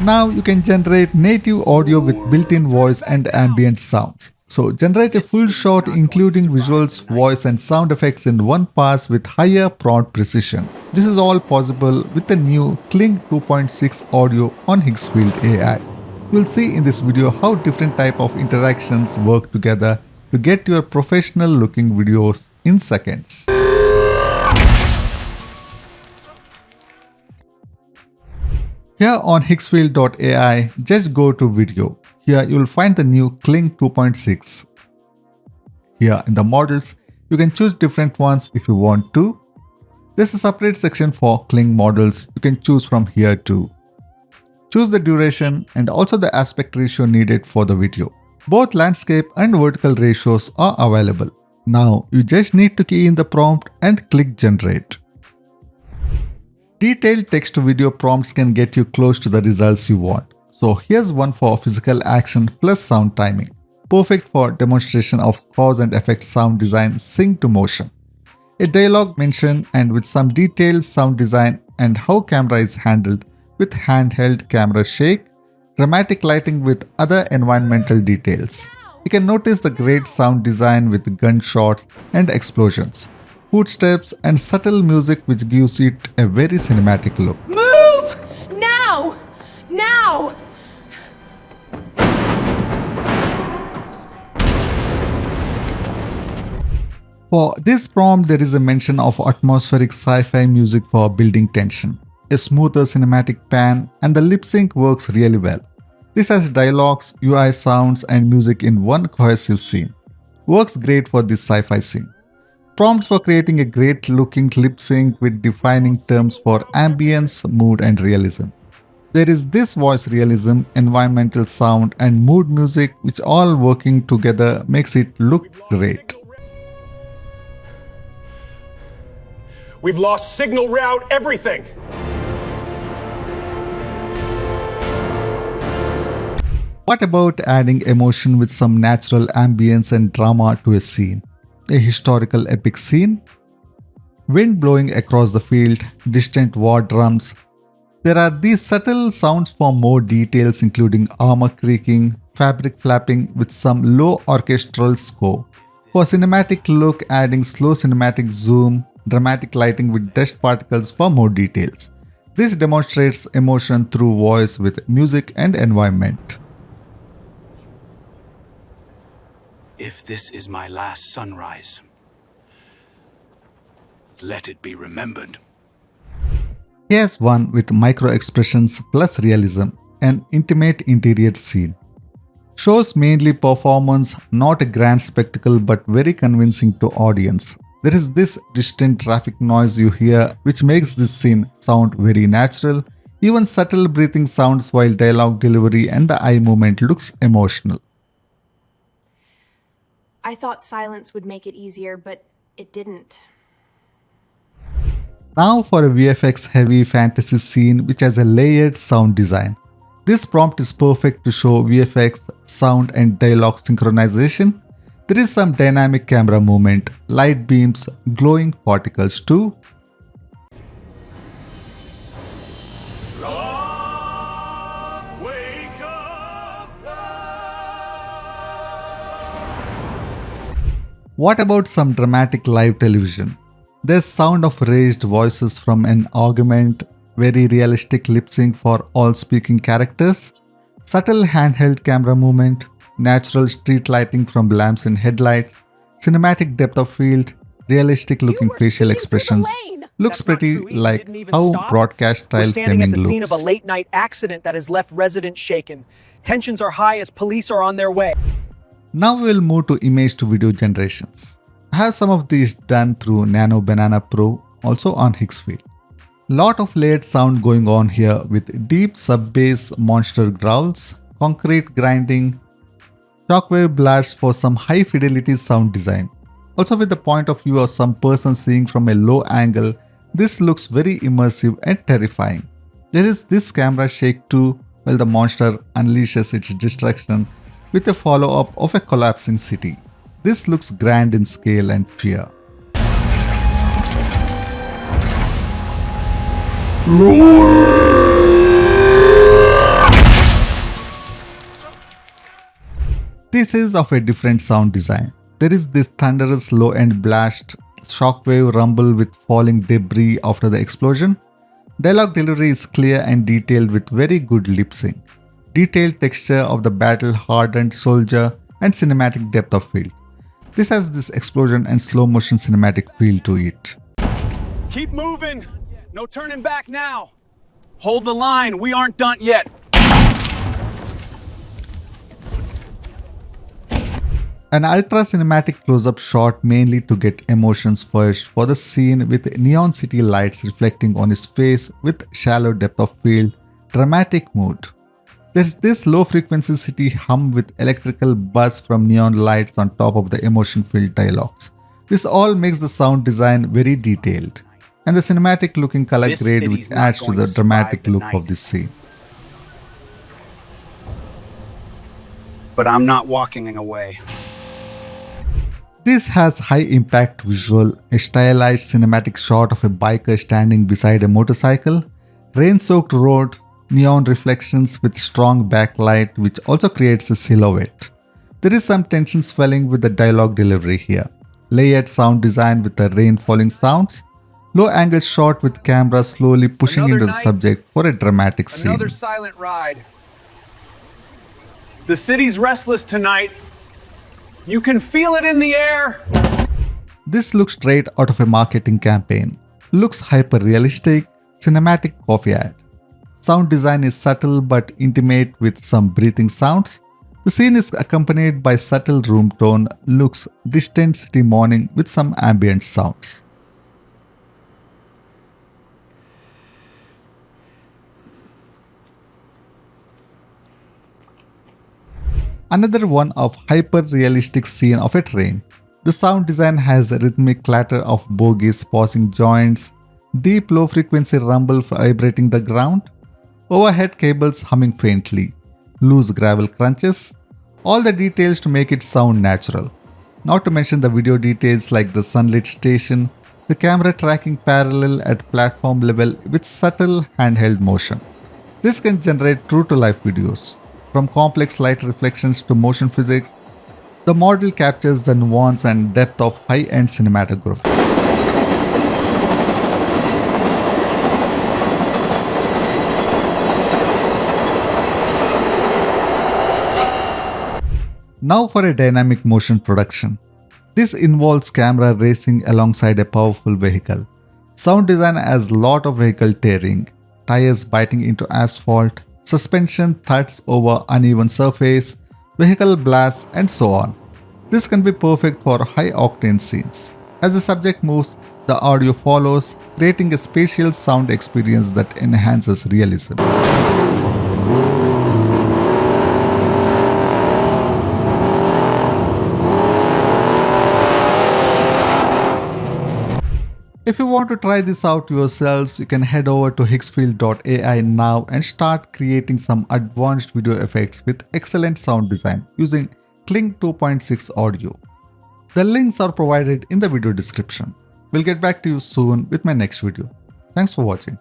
Now you can generate native audio with built-in voice and ambient sounds. So generate a full shot including visuals, voice and sound effects in one pass with higher prompt precision. This is all possible with the new Kling 2.6 audio on Higgsfield AI. You will see in this video how different type of interactions work together to get your professional looking videos in seconds. Here on Higgsfield.ai, just go to video. Here you will find the new Kling 2.6. Here in the models, you can choose different ones if you want to. There's a separate section for Kling models. You can choose from here too. Choose the duration and also the aspect ratio needed for the video. Both landscape and vertical ratios are available. Now you just need to key in the prompt and click generate. Detailed text-to-video prompts can get you close to the results you want. So here's one for physical action plus sound timing. Perfect for demonstration of cause and effect sound design sync to motion. A dialogue mention and with some detailed sound design and how camera is handled with handheld camera shake, dramatic lighting with other environmental details. You can notice the great sound design with gunshots and explosions, footsteps and subtle music which gives it a very cinematic look. Move! Now! Now! For this prompt, there is a mention of atmospheric sci-fi music for building tension, a smoother cinematic pan, and the lip sync works really well. This has dialogues, UI sounds, and music in one cohesive scene. Works great for this sci-fi scene. Prompts for creating a great looking lip sync with defining terms for ambience, mood, and realism. There is this voice realism, environmental sound, and mood music which all working together makes it look great. We've lost signal route, everything! What about adding emotion with some natural ambience and drama to a scene? A historical epic scene? Wind blowing across the field, distant war drums. There are these subtle sounds for more details including armor creaking, fabric flapping with some low orchestral score. For cinematic look, adding slow cinematic zoom, dramatic lighting with dust particles for more details. This demonstrates emotion through voice with music and environment. If this is my last sunrise, let it be remembered. Here's one with micro expressions plus realism, an intimate interior scene. Shows mainly performance, not a grand spectacle but very convincing to audience. There is this distant traffic noise you hear which makes this scene sound very natural. Even subtle breathing sounds while dialogue delivery and the eye movement looks emotional. I thought silence would make it easier, but it didn't. Now for a VFX heavy fantasy scene which has a layered sound design. This prompt is perfect to show VFX, sound and dialogue synchronization. There is some dynamic camera movement, light beams, glowing particles too. What about some dramatic live television? There's sound of raised voices from an argument, very realistic lip sync for all speaking characters, subtle handheld camera movement, natural street lighting from lamps and headlights, cinematic depth of field, realistic looking facial expressions. Looks pretty like how broadcast style filming We're standing at the scene of looks. a late-night accident that has left residents shaken. Tensions are high as police are on their way. Now we'll move to image to video generations. I have some of these done through Nano Banana Pro, also on Higgsfield. Lot of layered sound going on here with deep sub-bass monster growls, concrete grinding, shockwave blasts for some high fidelity sound design. Also with the point of view of some person seeing from a low angle, this looks very immersive and terrifying. There is this camera shake too while the monster unleashes its destruction with a follow-up of a collapsing city. This looks grand in scale and fear. This is of a different sound design. There is this thunderous low-end blast, shockwave rumble with falling debris after the explosion. Dialogue delivery is clear and detailed with very good lip sync. Detailed texture of the battle-hardened soldier and cinematic depth of field. This has this explosion and slow-motion cinematic feel to it. Keep moving! No turning back now! Hold the line, we aren't done yet! An ultra-cinematic close-up shot mainly to get emotions first for the scene with neon city lights reflecting on his face with shallow depth of field, dramatic mood. There's this low-frequency city hum with electrical buzz from neon lights on top of the emotion-filled dialogues. This all makes the sound design very detailed, and the cinematic-looking color grade which adds to the dramatic look of this scene. But I'm not walking away. This has high-impact visual, a stylized cinematic shot of a biker standing beside a motorcycle, rain-soaked road, neon reflections with strong backlight which also creates a silhouette. There is some tension swelling with the dialogue delivery here. Layered sound design with the rain falling sounds. Low angle shot with camera slowly pushing into the subject for a dramatic scene. Another silent ride. The city's restless tonight. You can feel it in the air. This looks straight out of a marketing campaign. Looks hyper-realistic, cinematic coffee ad. Sound design is subtle but intimate with some breathing sounds. The scene is accompanied by subtle room tone, looks distant city morning with some ambient sounds. Another one of hyper-realistic scene of a train. The sound design has a rhythmic clatter of bogies passing joints, deep low-frequency rumble vibrating the ground, overhead cables humming faintly, loose gravel crunches, all the details to make it sound natural. Not to mention the video details like the sunlit station, the camera tracking parallel at platform level with subtle handheld motion. This can generate true-to-life videos. From complex light reflections to motion physics, the model captures the nuance and depth of high-end cinematography. Now for a dynamic motion production. This involves camera racing alongside a powerful vehicle. Sound design has lot of vehicle tearing, tires biting into asphalt, suspension thuds over uneven surface, vehicle blasts, and so on. This can be perfect for high-octane scenes. As the subject moves, the audio follows, creating a spatial sound experience that enhances realism. If you want to try this out yourselves, you can head over to Higgsfield AI now and start creating some advanced video effects with excellent sound design using Kling 2.6 audio. The links are provided in the video description. We'll get back to you soon with my next video. Thanks for watching.